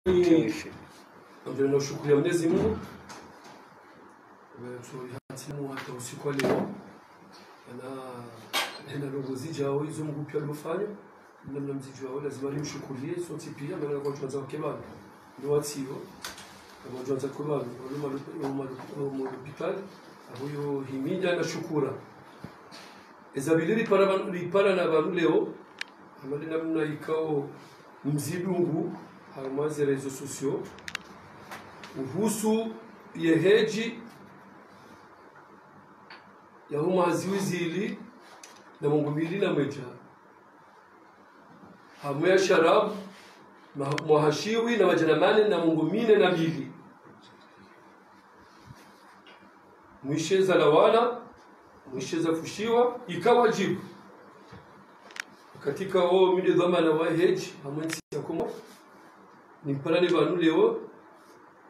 ndio nashukuru Mwenyezi Mungu tulihatimu hata usiku wa leo na ndogozi jao hizo Mungu pia alifanya namna mziji wao lazima nimshukurie sote pia na kwa kwanza kwa kebab ndio watio kwa kwanza kwa kebab wale hospital huyo himida na shukura ezabiliri para na bantu leo amali namna ikao mzidungu harmaze rezo sociaux uhusu yeheji ya huma ziwizili na Mungu mbili na mweja hamu ya sharabu mwahashiwi na majanamani na Mungu mine na mbili mwisheza lawana mwisheza fushiwa ikawa jibu katika o mide dhamana wa heji hamwensi ya kuma ni mparani vanu leo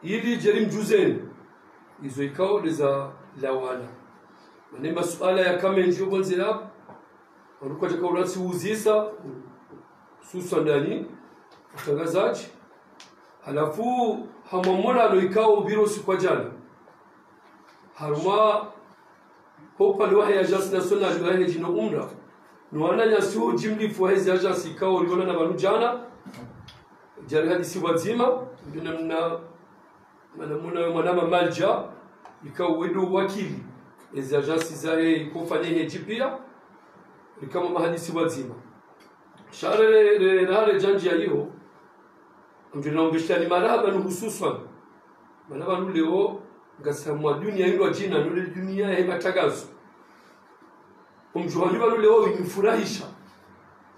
ili jerim juzeni izo ikao leza lawana mane masuala ya kame njio bonze hapo walikuwa jaka uransi uzisa susa ndani utangazaji halafu hamamona alo ikao birosi kwa jana haruma hopa liwa ya agence nationale liwa ya jino umra nuwana nyasiu jimlifu wa hizi agence ikao liwana na banu jana jari hadisi wazima mna mwanama malja ikao wedu wakili hizi agence zae kufanya heji pia kama mahadisi wazima share rare janji ya hiyo ndio naombesha ni maraba ni hususan maraba leo ngasamwa dunia hilo jina ndio dunia ya matagazo umjuhani balo leo imfurahisha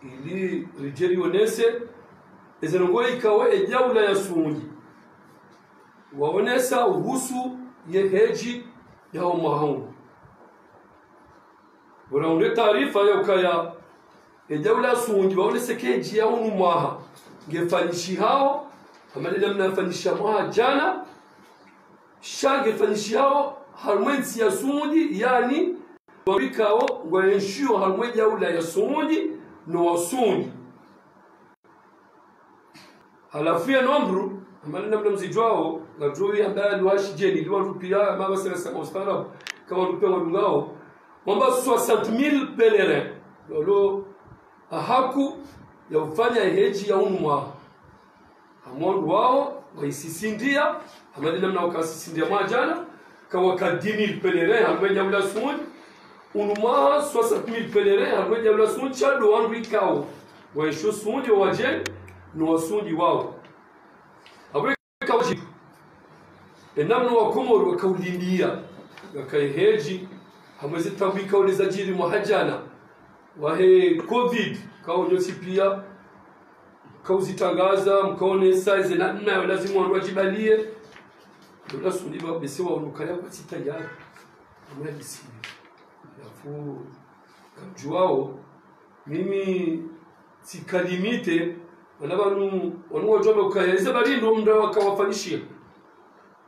ili rijeri onese ezenongo ikawa ejaula ya sungi waonesa uhusu yeheji ya mahangu wanaunde taarifa ya ukaya ejaula sungi waonese keji ya mwaha ngefanishi hao amalile mnafanisha mwaha jana shange fanishi hao harmwensi ya sungi yani wabikao ngwenshio harmweja ula ya sungi no wasungi halafu ya nombru amalina mna mzijwao ngadrowi ambaye aliwashi jeni liwa rupia mama sera sama ustarabu kama rupia wadungao mwamba 60,000 pèlerins lolo ahaku ya ufanya heji ya unumwa amondu wao waisisindia amalina mna wakasisindia mwajana kawaka 10,000 pèlerins harmweja ula sungi unuma 60,000 pèlerins harmweja ula sungi chado wandu ikao waisho sungi wajeni no wasundi wao abwe kawajibu enamno wakomoro wakaulindia wakaiheji hamwezi tambika uliza jiri muhajana wahe covid kaonyosi pia kauzitangaza mkaone size na nna lazima wandu wajibalie ndola sundi ba bese wa unukaya kwa sita ya amwe bisi alafu kamjuao mimi sikalimite wana banu wanuwajobe ukayeza barindo mnda wakawafanishia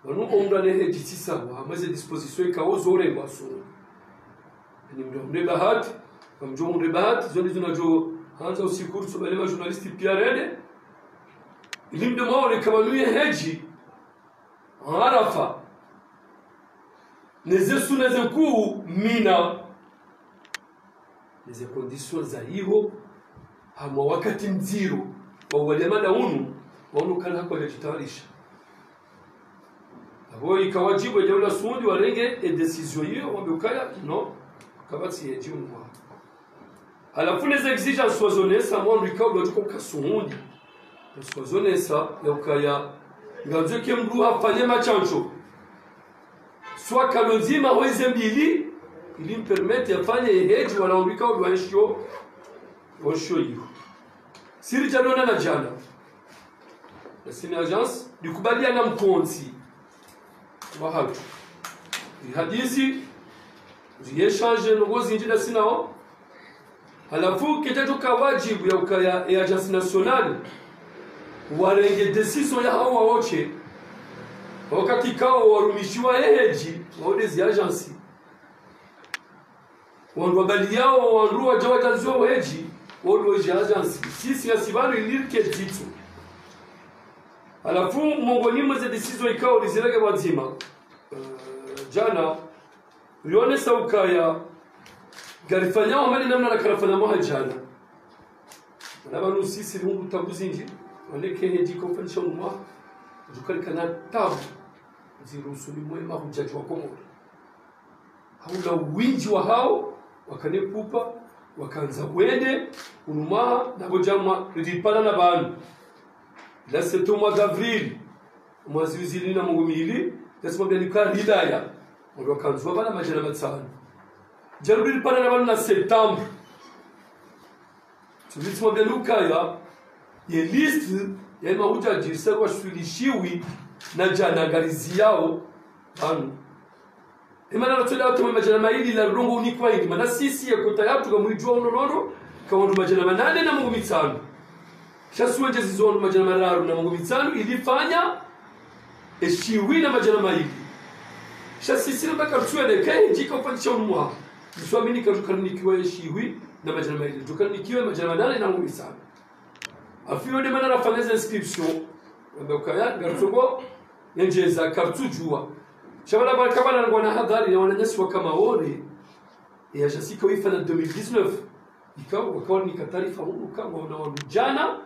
wanu omra nehe jitisa wa amaze disposition ikawo zore baso ni mnda bahati kamjo mnda bahati zoni zinajo hanza usikuru so bale journalisti pia rede ilimde maone kama nuye heji arafa neze suneze ku mina neze conditions za hiyo hamwa wakati mziro wawalemana unu kana hako lejitarisha abo ikawajibu ya ula sundi warenge decision hiyo wabukaya no kabati yeji unwa alafu les exigences soisonnesa mwandu ikawa lojiko kasundi soisonnesa ya ukaya nganzo kemdu hafanye machancho soit kalonzima weze mbili ili mpermete yafanye heji wanaombika ulwaishio hiyo siri jalona na jana la agence dikubaliana mkonzi wahatu hadithi ziechange ngozi njina sinao halafu kitatoka wajibu ya ukaya ya agence nationale warenge decision ya hawa wote wakati kao warumishiwa eheji waodezi agence wandu wabali yao wandu wajawajanzio heji Odo agence sisi ya sibano ilirike jitu Alafu miongoni mwa decision ikao lizilege wazima jana lione saukaya garifanya amali namna nakarafanya moja jana nabanu sisi lungu tabuzinji waneke heji conference mwa dukali kana tabu zirusuli mwema hujaji wa Komoro haula winji wa hao wakanepupa wakaanza wende unumaha na bojama lipana na banu la c'est au mois d'avril mwezi uzili na mungumili lazima bianika hidaya ndio kanzwa bana majana matsana jarudi lipana na banu na septembre tulituma bianuka ya list ya mahuja jirisa kwa shulishiwi na jana garizi yao banu imana natolea watu majana maili la rongo unikwa hili mana sisi ya kota yatu kamuijua unonono kama ndu majana manane na mungu mitano shasuwenje zizono majana mararu na mungu mitano ilifanya eshiwi na majana maili shasisi na baka mtuwele kaya jika upanisha unumwa niswamini katukanikiwa eshiwi na majana maili tukanikiwa majana manane na mungu mitano afiyo de mana rafaleza inscription wabekaya garutogo yenjeza kartujua Shabala barkabala ngwana hadhari na wananyasi kama wone ya jasika wifana 2019 ikawa wakawa ni katarifa huko kama wanawajana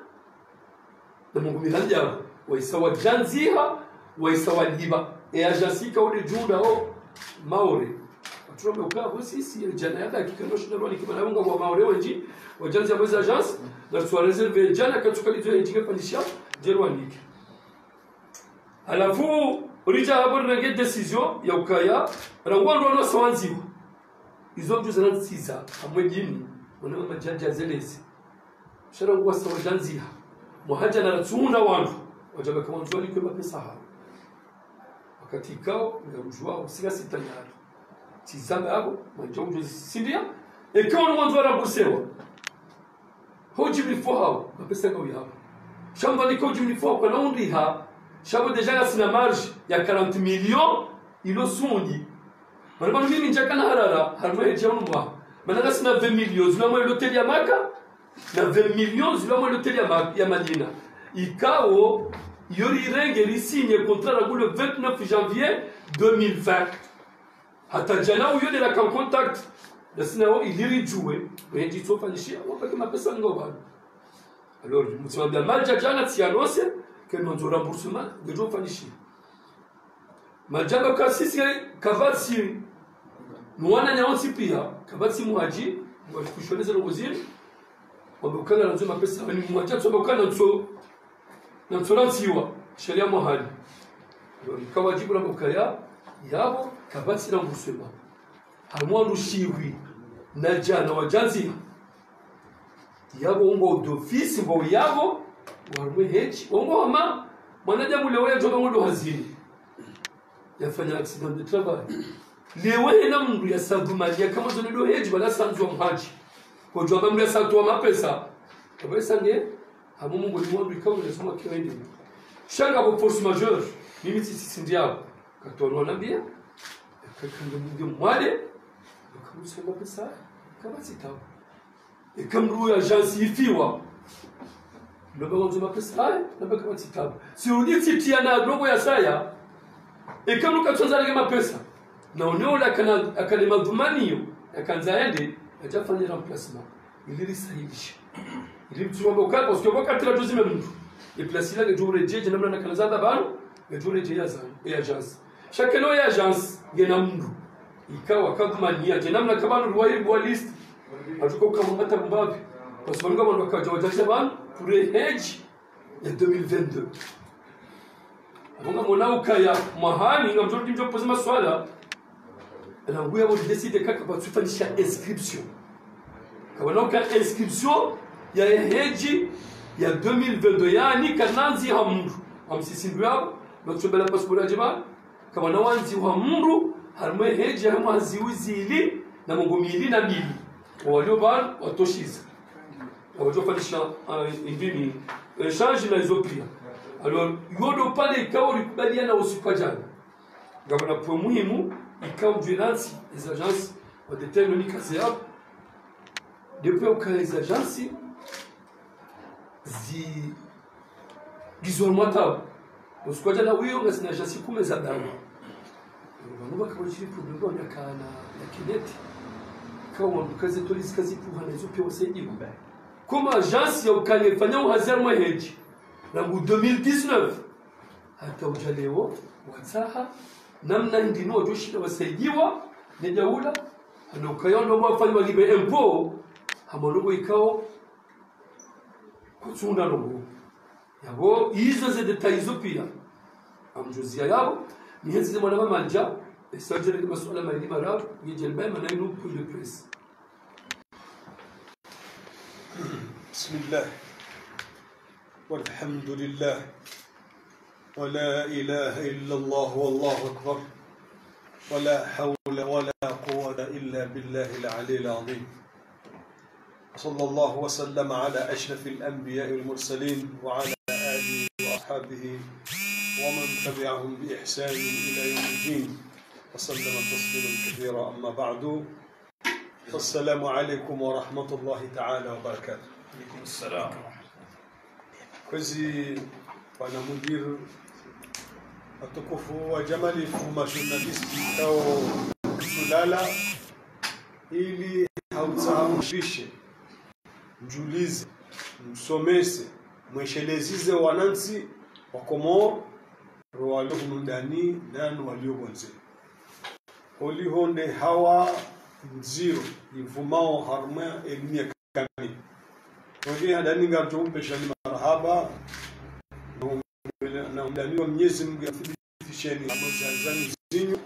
na Mungu milanja waisawa janziha waisawa liba ya jasika ule junda o maore watuombe ukao sisi jana yada kikanosha ndio nikimana unga wa maore wenji wajanzi mwezi agence na tu reserve jana katukalizwa yinjike pandisha jerwanike alafu Orija habari na get decision ya ukaya rangwando no sawanziwa izo mtu zanansiza amwejini wana majaji zelezi sharangwa sawajanziha muhaja na ratunda wandu wajaba kama mtu alikuwa pesa hapo wakati kao ngarujwa usiga sitanyari tizama hapo mwanjo sindia ekawa mwanzo arabusewa hoji bifo hapo pesa ngao hapo shamba nikoji bifo kwa naundi ha Chabo déjà sina marge ya 40 millions ilo sundi. Marabano mimi njakana harara harmo eje onumwa. Mananga sina 20 millions zula mo l'hôtel ya Maka na 20 millions zula mo l'hôtel ya Madina. Ikao yori renge signe contrat le 29 janvier 2020. Hata jana uyo de la contact la sina iliri jouer. Wendi sofa nishia wapake mapesa ngoba. Alors mutsima bya malja jana tianose que nous avons remboursement de gens fanishi. Majaba kasisi kavatsi mwana nyaonsi pia kavatsi muhaji wakushoneza ngozini wabukana na nzoma pesa ni mwacha tsobukana na tsorantsiwa sheria mohali kawajibu na bukaya yabo kavatsi remboursement harimo rushiwi na jana wajanzi yabo ngo d'office ngo yabo warwe hechi ongo ama mwanadamu leo yajoba ngodo hazini yafanya accident de travail lewe na mndu ya sadumali kama zono hechi bala sanzwa mhaji kwa joba mndu ya satwa mapesa kwa sange hamu mungu ni mwandu ikawa unasoma kiwende shanga kwa force majeure mimi sisi ndia katono nambia kakanga mungu mwale kamusema pesa kama sitawa ikamru ya agence ifiwa le baron de ma pesa na baka matitabu si ulitia na dogo ya saya e kama ukaanza na mapesa na uneola akalema dhumanio akaanza ende ajafanya remplacement ili sahihisha ili tuombe ukali parce que wakati la deuxième minute et place là que tu rejeje namna nakalaza bano et tu rejeje yazana et agence chaque no ya agence gena mundu ikawa kadhumania je namna kama ruwaibu list atuko kama mata mbabi parce que kama wakaja wajaje bano pour les hedge ya 2022 abonga mwanao kaya mahali ngamjoti mjo poser maswala na nguya bo décider kaka ba tufanisha inscription kabana ka inscription ya hedge ya 2022 yani kananzi hamndu amsisinduao notobela passport ajima kabana wanzi hamndu harmwe hedge hamwanzi wizili na mungomili na mili walio ban watoshiza wajofanisha indini change na izopia alors yodo pale ikawa likubaliana usiku jana gavana kwa muhimu ikawa durante les agences wa déterminer kazi yao depuis que les agences zi gizormata usikoja na huyo ngasina jasi kumeza dawa ngo bakaba chiri problem ya kana ya kineti kwa mkazi tolisi kazi pour na hizo pia wasaidiwa kama agence ya ukanifanya uhazar maheji na 2019 hata ujaleo watsaha namna ndino joshida wasaidiwa ni jaula na ukayondo mwafanya walibe empo hamologo ikao kutunda logo yabo hizo ze details pia amjuzia yao ni hizi zile mwana manja esajere kama swala mali marab yejelba maneno pour le presse. Bismillah والحمد لله ولا إله إلا الله والله أكبر ولا حول ولا قوة إلا بالله العلي العظيم صلى الله وسلم على أشرف الأنبياء والمرسلين وعلى آله وأصحابه ومن تبعهم بإحسان إلى يوم الدين وسلم تسليما كثيرا أما بعد فالسلام عليكم ورحمة الله تعالى وبركاته. عليكم السلام. كوزي وانا مدير atukufu wa jamali fuma journalisti kao kulala ili hautsahamushishe mjulize msomese mweshelezize wanansi wakomo roalo ndani nanu waliogonze holi honde hawa nziro invumao harma elmia kani wengine hadani ngartumbe shani marhaba na ndani wa Mwenyezi Mungu athibitisheni mazazani zinyu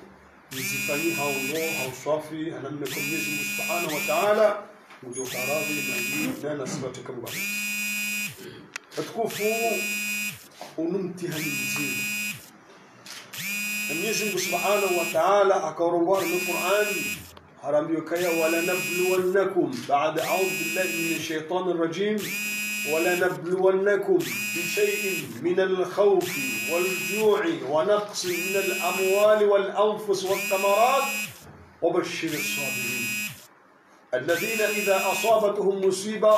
mzifanyie hauno hauswafi anamna kwa Mwenyezi Mungu Subhanahu wa Ta'ala ndio faradhi na nasibati kama atukufu unumtihani mzima Mwenyezi Mungu Subhanahu wa Ta'ala akarongoa na Qur'an harambiyo kaya wala nabluwannakum ba'da a'udhu billahi minash shaitanir rajim ولنبلونكم بشيء من الخوف والجوع ونقص من الأموال والأنفس والثمرات وبشر الصابرين الذين إذا أصابتهم مصيبة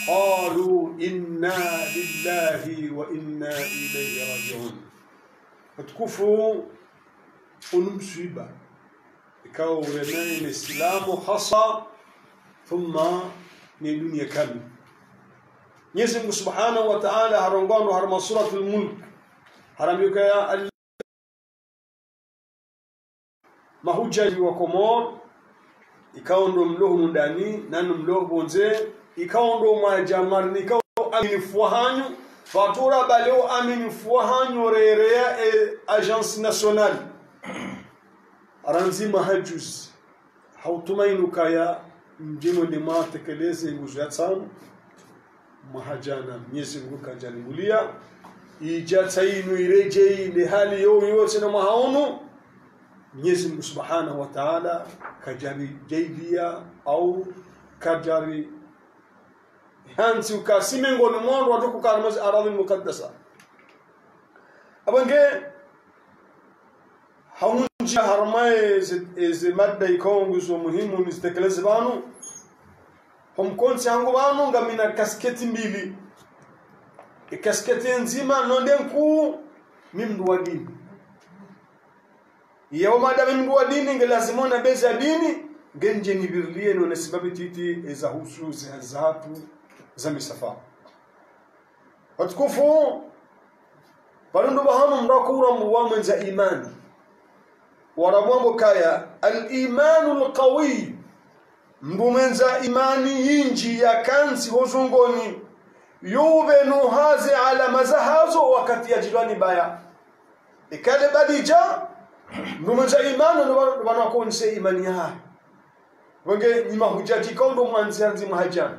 قالوا إنا لله وإنا إليه راجعون فتكفوا ونمصيبة كاو رنين السلام خاصة ثم نيلون كامل Mwenyezi Mungu Subhanahu wa Ta'ala harongwano harma suratul Mulk haramyuka ya mahujaji wa Komor ikaondo mloho ndani nanu mloho bonze ikaondo majamar nikao aminifuahanyu fatura baleo aminifuahanyu rerea agence nationale aranzi mahajuz hautumainuka ya mjino lima tekeleze nguzo ya tsano mahajana Mwenyezi Mungu kanjanimulia ijatainu ireje ile hali yote na mahaono Mwenyezi Mungu Subhanahu wa Ta'ala kajari jaidia au kajari hansi ukasime ngoni mwandu watu kukarmazi aradhi mukaddasa abange haunji harmaye ze madda ikonguzo muhimu nizitekeleze banu homkonsi hangu banu ngamina kasketi mbili kasketi nzima nondenku mimdu wa dini yao madame mimdu wa dini ngelazimona beza dini genje nibirlie no nasibabi titi ezahusu zihazatu za misafa watukufu barundu bahanu mrakura muwamenza imani warabwambo kaya al-imanu al-qawi mbumenza imani yinji ya kansi hozungoni yube nuhaze ala mazahazo wakati ya jirani baya ikale badija mbumenza imani ndo wanakonse imani ya wenge ni mahujaji kaundo mwanzianzi mahajani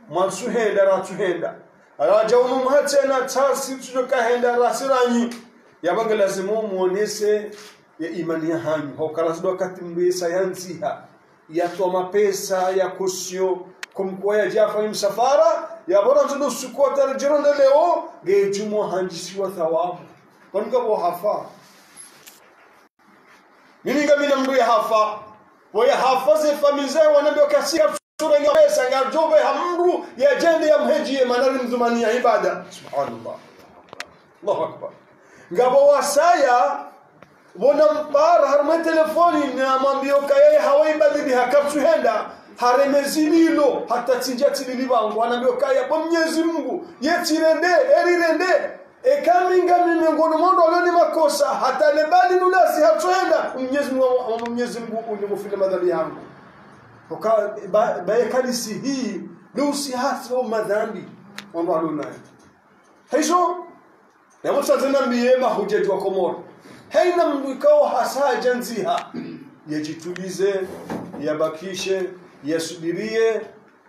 mwansuhenda ratuhenda araja umu mhatena tasi tujoka rasiranyi yabange lazimu muonese ya imani ya hanyu hokarasdo wakati mbe sayansi ya toma pesa ya kusio kumkuwa ya jafa msafara ya bora ntudo sukuwa tarjironde leo gejumo hanjisiwa thawabu wanuka bo hafa nininga mina mbu ya hafa waya hafa ze famize wanambio kasika sura nga pesa nga jobe hamru ya jende ya mheji ya manari mzumani ya ibada subhanallah Allahu akbar ngabo wasaya bona mpara harma telefoni na mambio kaya hawai badili hakapsuhenda haremezililo hata tinjatili bangu anambio kaya kwa Mwenyezi Mungu yetirende erirende ekaminga miongoni mwa wale makosa hata lebali nulasi hatuenda Mwenyezi Mungu unimufile madhambi yangu kwa bae kalisi hii nusi hasro madhambi wando alona hizo na mtazana mbiema hujaji wa Komoro haina mdukao hasa janziha yajitulize yabakishe yasubirie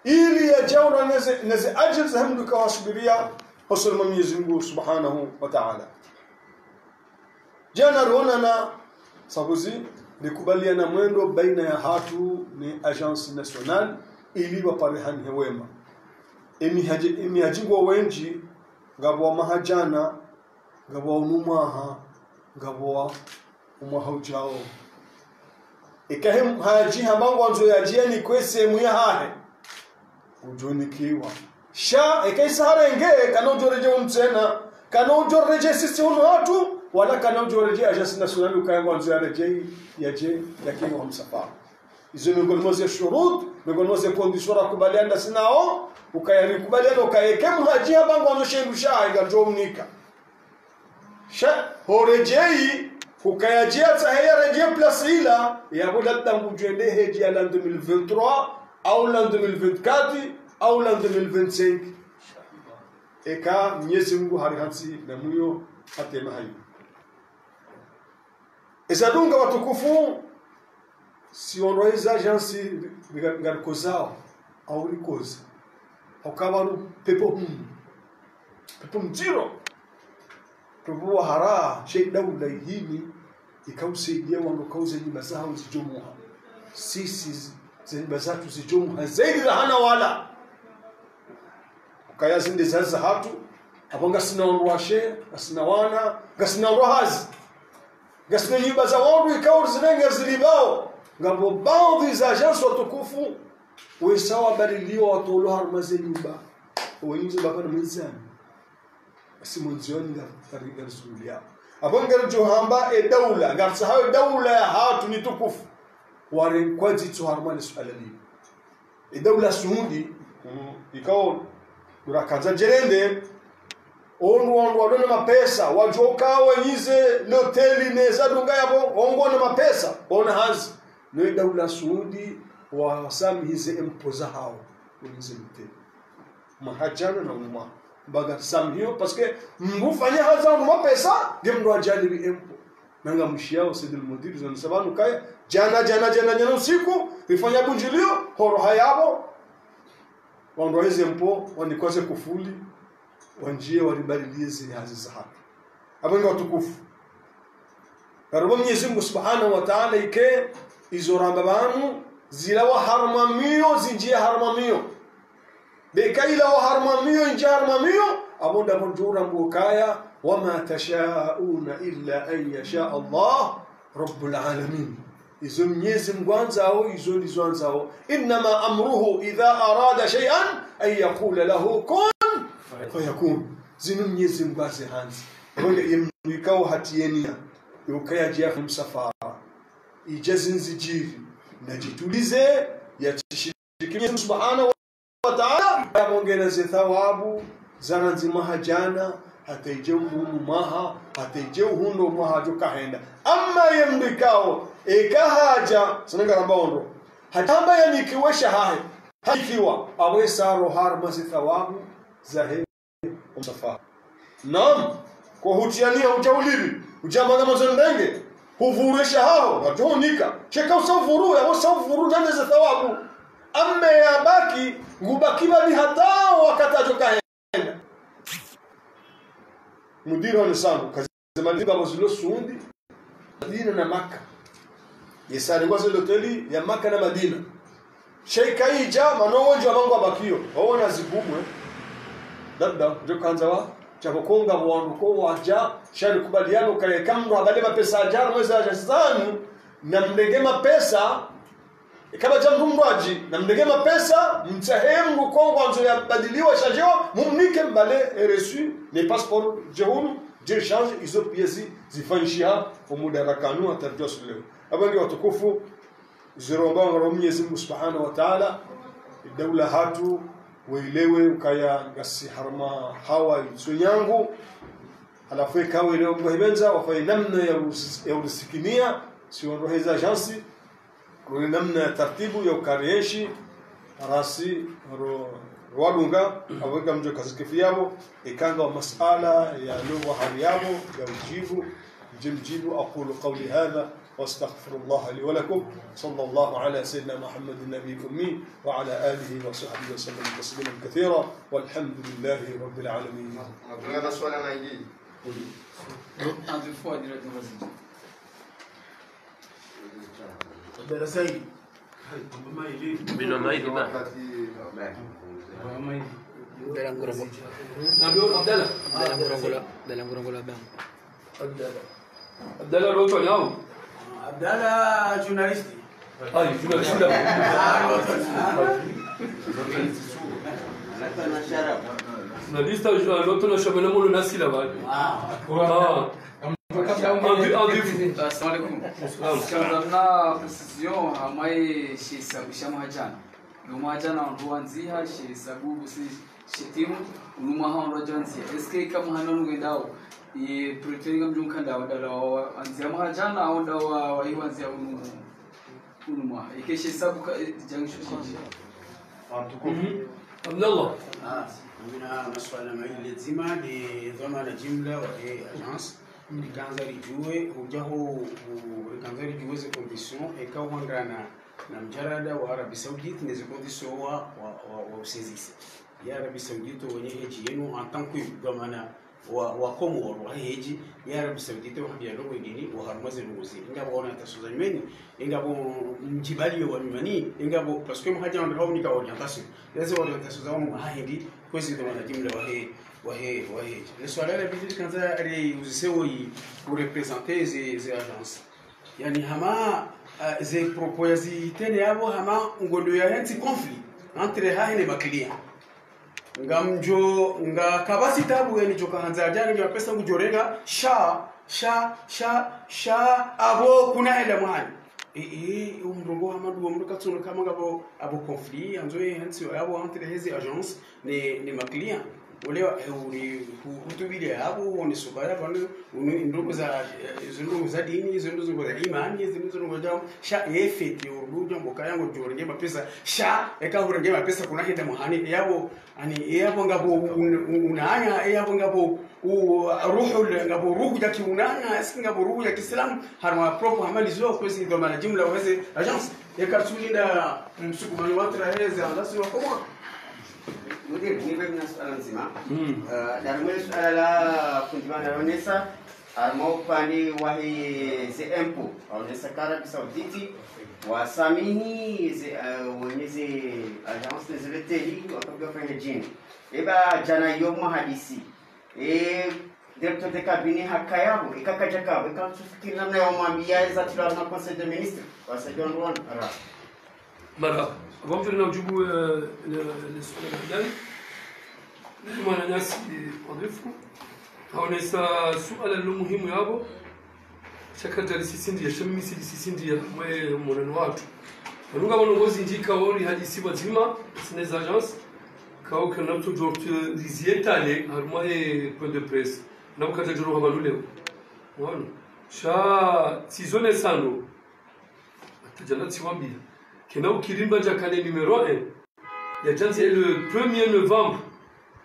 ili yajauna neze ajil za mdukao wasubiria husulma Mwenyezi Mungu subhanahu wa ta'ala. Jana ruonana sabuzi nikubaliana mwendo baina ya hatu ni agence nationale ili waparehani hewema imihajingwa wenji ngabo mahajana ngabo umumaha ngabo umumaha ujao ikahem haji habangu wanzo yajieni kwese muya hahe ujonikiwa sha ikaisarenge kanojoreje umtena kanojoreje sisi watu wala kanojoreje agence nationale ukayangu wanzo yaje yakini wa msafara izo miongoni mwa shurut miongoni mwa conditions kubaliana sinao ukayarikubaliana ukayekemu haji habangu wanzo shendusha igajomnika sha horejei ukayajia tahaya rejea plasila ya bulata ngujende heji ya l'an 2023 au l'an 2024 au l'an 2025 eka Mwenyezi Mungu harihansi na muyo atema hayo esadunga watukufu si onroiza agence ngarkozao au likoza ukabaru pepo mjiro pepo hara shay dawla hili ikausaidia wangu kauze nyumba zao zijumuha sisi nyumba zetu zijumuha zaidi za hana wala ukaya zinde zaza hatu abanga sina onwashe asina wana gasina rohazi gasina nyumba za wangu ikao zinenga zilibao ngabo baadhi za agence watukufu wesawa badilio watolo harmaze nyumba wenzi bakana mizani simunzioni ngariga rasulia abanga johamba dawla ngarsa hayo dawla ya hatu ni tukufu wale kwaji tu harmani sualali dawla suudi ikao durakaza jerende onu wadona mapesa wajoka wenyize hoteli neza dunga yabo ongona mapesa ona hazi no dawla suudi wa sami hize impoza hao wenyize hoteli mahajana na umma baga samhiyo parce que mufanya haza mu pesa ngemdo ajali bi empo nanga mshiao sidil mudir zon sabanu kaya jana usiku ifanya bunjilio horo hayabo wando hizo empo wanikose kufuli wanjie walibadilize hazi za haki abanga watukufu karabo Mwenyezi Mungu Subhanahu wa Ta'ala ike izoramba banu zilawa harmamio zinjie harmamio bekaila wa harmamio inja harmamio abonda bonjura mbukaya wama tashauna illa an yasha Allah rabbul alamin izo Mwenyezi Mungu anzao izo lizanzao inma amruhu idha arada shay'an ay yaqula lahu kun fayakun zinu Mwenyezi Mungu azihanzi bonga yemwikao hatienia yukaya jiafu msafara ijazinzi jiri najitulize yatishikimye subhanahu wa ta'ala yamongena thawabu zananzi mahajana hataijehu maha hataijehu hundo maha jokahenda amma yemdikao ekahaja sananga rambondo hatamba yanikiwesha hahe hakiwa awesaro harma thawabu zahe msafara nam kwa hutiania ujaulibi ujamanga mazondenge huvuresha hao watonika cheka usafuru ya usafuru nane za thawabu amma yabaki ngubakiba ni hata wakati ajokaenda mudiri wa nisangu kazimaliba wazulo suundi Madina na Maka yesari kwa zile hoteli ya Maka na Madina sheika ija manowonjo abangu abakio waona zibumwe labda jokanza wa chakokonga wanduko waja shari kubaliano kale kamro abalema pesa ajara mwezi ajazanu na mdegema pesa kama jambo mwaji na mdegema pesa mtahemu kongo anzo ya badiliwa shajio mumnike mbale reçu les passeports jehunu je change hizo pia zifanyishia umudarakanu atarjua leo abangi watukufu ziromba ngoro Mwenyezi Mungu Subhanahu wa Ta'ala dawla hatu wailewe ukaya ngasi harma hawa yangu alafu ikawa leo mhibenza wafanye namna ya usikinia sio ndo hizo agency kuna namna ya taratibu ya ukarieshi rasi wadunga aweka mjo kazi yao ikanga masala ya lugha hali yao ya ujibu jimjibu aqulu qawli hadha واستغفر الله لي ولكم صلى الله على سيدنا محمد النبي الأمي وعلى آله وصحبه وسلم تسليما كثيرا والحمد لله رب العالمين. هذا السؤال أنا يجي. درسي Bino maidi ba. dalam gorongolo bang. Abdallah roto yao. Abdallah journalist. Ai, journalist da. Journalista roto na shamana mulu nasila ba. Assalamualaikum. Precision hamai shi sabisha mahajana. Lumajana ruanzia shi sababu si shitimu lumaha rojansi. SK kama hanon ngedao. I pretending mjumkanda wadala anzia mahajana au dawa waiwanzia unuma. Ikeshi sababu junction shi. Abdallah. Mina maswala maili lazima ni dhamana jumla wa agence likanza lijue hujaho likanza lijue ze condition ekawangana na mjarada wa Arabia Saoudite ne ze condition wa usezisi ya Arabia Saoudite wenye heji yenu en tant que dhamana wa Komoro wa heji ya Arabia Saoudite wa bialo wengine wa harmaze nuzi ngabo ona tasuza nyumeni ngabo mjibali wa nyumani ngabo parce que mhaja ndo hao nika orientation lazima orientation zao mahindi kwezi dhamana jumla wa heji le swala la bidii kanza ali uzisewi pour représenter ces agences yani hama ze proposer tene yabo hama ngondo ya henti conflit entre haine maklia ngamjo nga kabasi tabu yani joka hanza jana ya pesa ngujorenga sha abo kuna ela mahali umrongo hamadu umruka tsuno kama ngabo abo conflit anzoe henti abo entre hizi agence ni maklia olewa hutubile hapo ni subaya bwana ndugu za dini ndugu za imani ndugu za sha efeti urujo mboka yangu jorenge mapesa sha eka urenge mapesa kuna henda muhani yabo ani yabo ngabo unanya yabo ngabo ruhu ruhu ya kiunanya ngabo ruhu ya Kiislamu harma propo amali zo kwesi ndo mala jumla weze agence yakatulinda msukumani watu la heza ndasi wakoma Mudir, ni bagi soalan nzima. Dalam soalan la kunjungan Indonesia, mau pani wahi ze empo, Indonesia Arabia Saudite, wasamihi ze wenye ze agence ze veteri wakapiga kwenye jini. Eba jana yom hadisi. Directeur de cabinet hakayabo, ikakaja kabo, ikatufikiri namna ya mwambia za tula na conseil de ministre, wasaidia Rwanda. Mara. Vamos ver ujibu السؤال الثاني maana nasi wadhifu haonesa suala muhimu yabo shakata lisisindi shamisi lisisindi mwe mwana watu runga bonongozi ndika ori hadisi bazima ces agences kao kana to docteur lizietale harmoye point de presse na ukata joro habaluleo wana sha sizone sano atajana tiwambia Kena ukirimba jakane numéro 1 il y a déjà le 1er novembre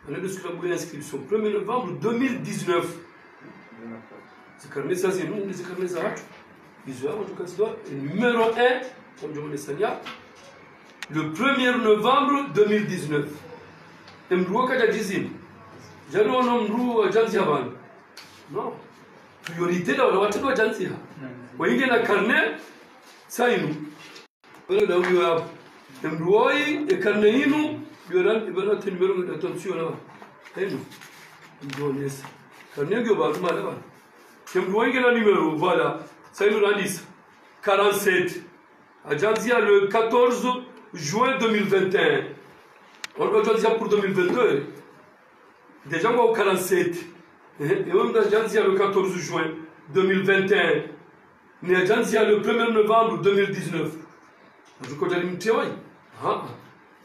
on a de ce que l'inscription 1er novembre 2019 c'est carnet ça c'est nous c'est carnet ça ils ont en tout cas numéro 1 comme je vous l'ai le 1er novembre 2019 mruo kaja jizim jalo no mruo janzi haban non priorité la watu wa janzi ha wainge na carnet sainu wala da huyo hapo mruoi ekarneinu yoran ibana tenmero da attention là heno ndonesa karnego ba ma là mruoi gena numéro voilà ça nous rend 47 Ajanzia le 14 juin 2021 on va dire pour 2022 déjà au 47 Et on a janvier le 14 juin 2021. On a janvier le 1er novembre 2019. Je crois que j'ai une théorie.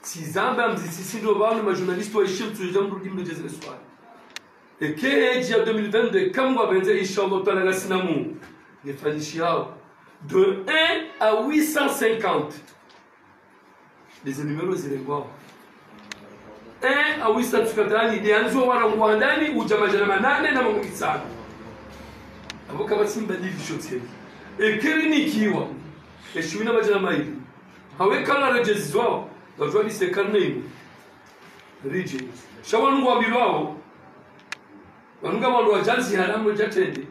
6 ans, même 6 novembre, ma journaliste a échoué sur les jambes de Jésus soir. Et que est-ce qu'il y a 2022, comme on va dire, Inch'Allah, dans la Sinamou, les Fanichiao, de 1 à 850. Les numéros, c'est les voir. 1 à 850, il y a un jour où on va aller, où Jamajanamana, n'a pas ça. Avocat va s'imbadir du chaussée. Et Kérini Kiwa, et je suis une Majamaï. Avec Kala Rejezwa, la joie c'est Karné. Rije. Shawan Wabilao. Wanunga wa jansi haramu jatende.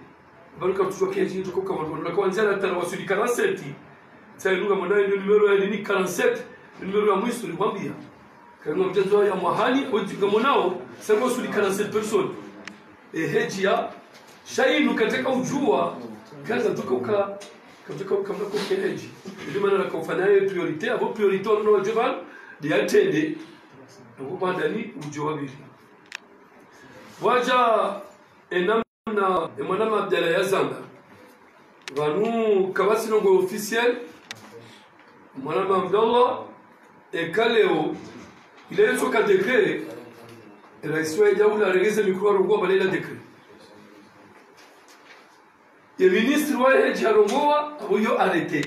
Baruka tuchwa kenji tuko kama wana kuanzia na tarawasuli 47. Sasa lunga mwana numero ya ni 47, numero ya mwisho nikwambia. Kama mchezo ya mahali ujiga mwanao, sasa wasuli 47 person. Hejia shainu katika ujua kaza tukoka katika kama kwa keji. Ndio maana nakufanya hiyo priority, hapo priority ndo wajibu ni atende. Ndio kwa ndani ujua bibi. Waja enamna emanama Abdala Yazanda vanu kabasi nongo officiel mwanama Abdallah ekaleo ile yeso ka decret rais wa jaula regeze mikro rongo balela decret le ministre wa heji rongoa aboyo arrêté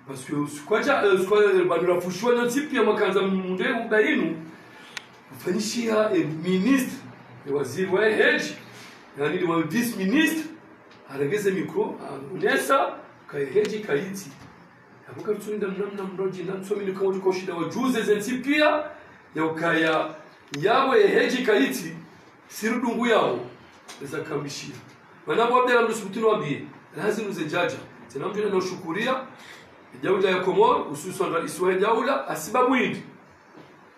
parce que squaja banura fushwa na tipi ya makanza munde ubainu Fanishia est ministre, et waziri wa heji, yani ni vice-ministre, aregeze mikro, unesa, kai heji kaiti. Abuka tsuninda namna mroji na msomini kama uliko shida wajuze zensi pia, ya ukaya yawe heji kaiti, sirudungu yao, eza kambishia. Manabu Abdala mdusubutinu wabie, lazima uzejaja. Tena mjuna na ushukuria, jaula ya Komoro, hususan rais wa jaula, asibabu hindi.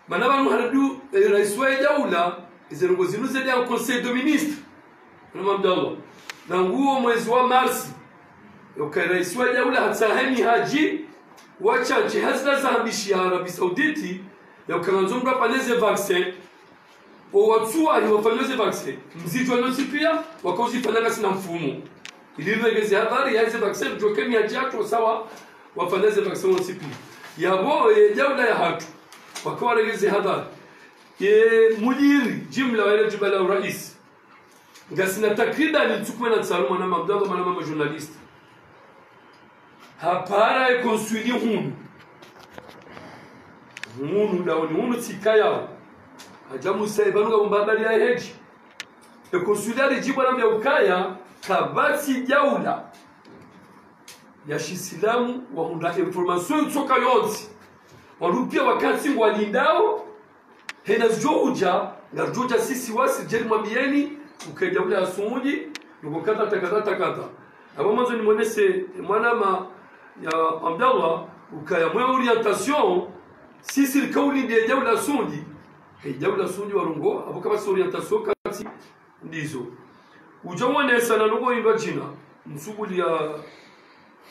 Manabanu haradu rais wa jaula izerongozi nuzeli ya conseil de ministre na Abdallah na nguo mwezi wa Mars yoka rais wa jaula hatsahani haji wachache hazla zahabishi ya Arabi Sauditi yoka nzomba paneze vaccin o watsua hiwafanyeze vaccin mzijwa nosi pia wakauzifanya sina mfumo iliregeze habari ya hizo vaccin jokemi ya jato sawa wafaneze vaccin nosi pia yabo jaula ya hatu wakawa regeze hadhari mudiri jimla wa ile jibala urais ngasina takriban ntukwe na tsaruma na Abdallah na mama journalist hapara e construire hunu daoni hunu tikaya ajamu saibanuga mbabali ya heji e construire jibala ya ukaya kabati jaula ya shisilamu wa hunda information tsoka yonzi walupia wakati walindao hena zoja na zoja sisi wasi jeri mwambieni ukaja ule asumuji nukukata takata abo mwanzo ni mwanese mwanama ya Abdallah ukaya mwa orientation sisi kauli ndiye jaula asumuji jaula asumuji walongo abo kama orientation kati ndizo ujamwane sana nuko imba jina msubuli ya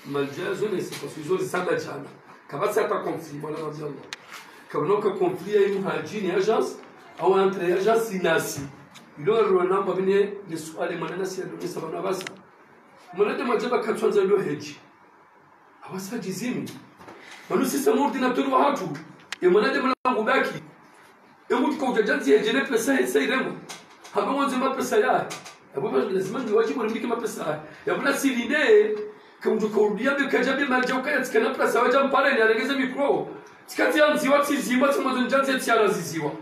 maljazo ne siposizo sana jana kabasa hata conflit wala Abdallah kabnoka conflit ya muhajini agence au entre agence nasi ilo rona mbabine ni swali manana si ndio sababu basa mwanade majaba katwanza ilo heji awasa jizimi manu sisi ordinateur wa hatu e mwanade mlango baki e mtu kwa ujajanzi ya jene pesa hisa iremo haba mwanzo mapesa ya abo lazima ni wajibu ni kama pesa ya bula silinde kama kurudia bikajabi maljauka yatikana pesa waja mpare ni alegeze mikro tikati ya nziwa tizimba tsumazo njanze tiara ziziwa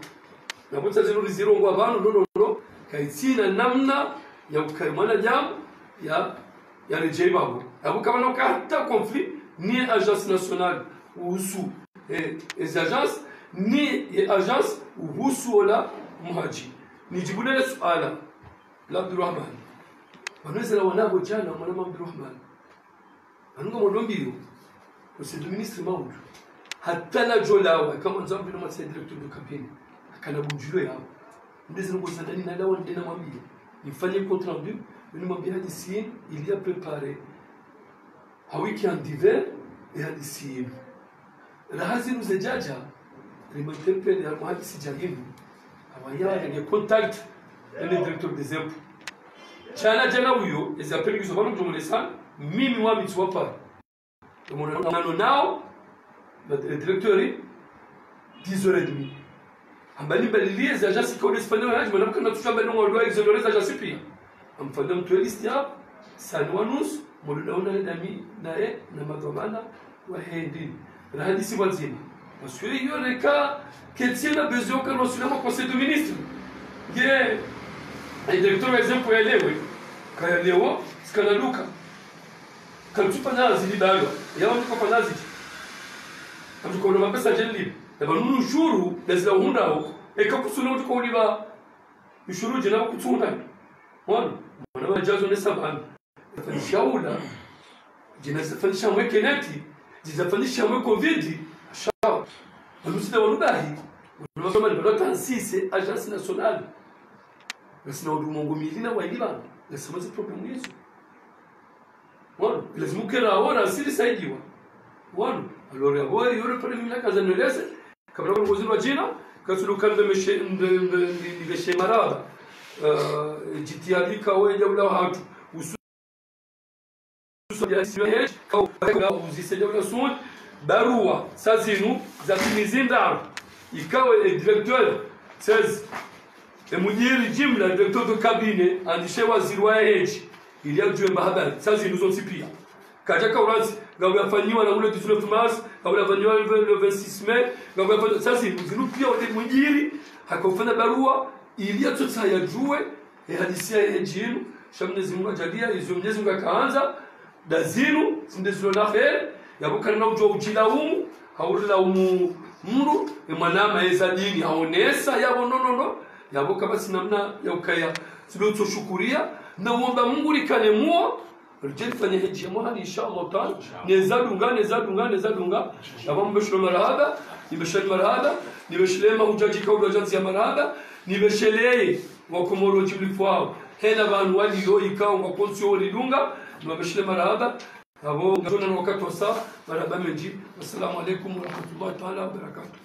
na butsa zero zero ngo abantu no kaitsina namna ya ukaimana jamu ya rejei babu abo kama no hata conflit ni agence nationale uhusu les agences ni agence uhusu wala muhaji ni jibuna suala la Abdurrahman wanaweza wanabo jana mwana Abdurrahman anunga modombio c'est le ministre Maoud hata la jolawa kama nzambi na masa directeur de cabinet akana bunjulo yao ndizo ngo sadani na dawa ndena mwambie nifanye compte rendu ni mwambie hadithi il y a préparé a weekend d'hiver et hadithi rahazi mzejaja limetempe ya hadithi jaribu awaya ya contact ene directeur des impôts jana huyo ezapeli kizo bano kumonesa mimi wa mitwa pa nano nao le directeur 10h30 ambali balilie za agence code espagnol na jimana kana tushamba ndo ndo exoneré za agence pia amfanya mtu list ya sanwanus modulaona ndami nae na madhamana wa hindi na hadisi wazima parce que il y a des cas qui tiennent besoin que nous soyons au conseil de ministre ye le directeur par exemple elewe kaya leo skanaluka kaltupa nazi libalo yao mko nazi amko na pesa jeli na banunu ushuru lazima hundao ekakusuna utuko uliba ushuru jina kutunda wana majazo ni sabana fanishaula jina fanisha mweke neti jizafanisha mweke covid shawa alusida walubahi unasoma ni balota nsise agence nationale nasina udumongo milina wa ilibana nasema zi problem hizo wana lazima kera ora siri saidiwa wana alors yabori yore pale mimi kaza neleze kabla kwa waziri wa jina kasulukan beshe maraba jitiadika wewe dawla hatu usudia au uzisaidia wala sud barua sazinu za timizinda ikawa directeur 16 mudiri jimla directeur de cabinet andishe waziri wa heji ili ajue mahabari sazinu zote pia katika uranzi gawa yafanywa na ule 19 mars gawa yafanywa le 26 mai gawa yafanywa sazinu pia wale mudiri hakofanya barua ili atotsa yajue hadisia yejinu shamnezi Mungu ajalia izo Mwenyezi Mungu akaanza dazinu sindezilona khair yabukana na ujua ujilaumu haulaumu mru mwanama eza dini haonesa yabo nonono yabuka basi namna ya ukaya sidoto shukuria na uomba Mungu likane muo rijifanye hiji mwana inshallah taala nezadunga yabo mbeshlo marhaba nibeshel marhaba nibeshlema hujaji kauda janzi ya marhaba nibesheleye wakomoro jibli kwao hena bantu waliyo ikao ngo konsyo lidunga nibeshle marhaba abo ngona wakati wa saa marhaba menji assalamu alaykum wa rahmatullahi ta'ala wa barakatuh.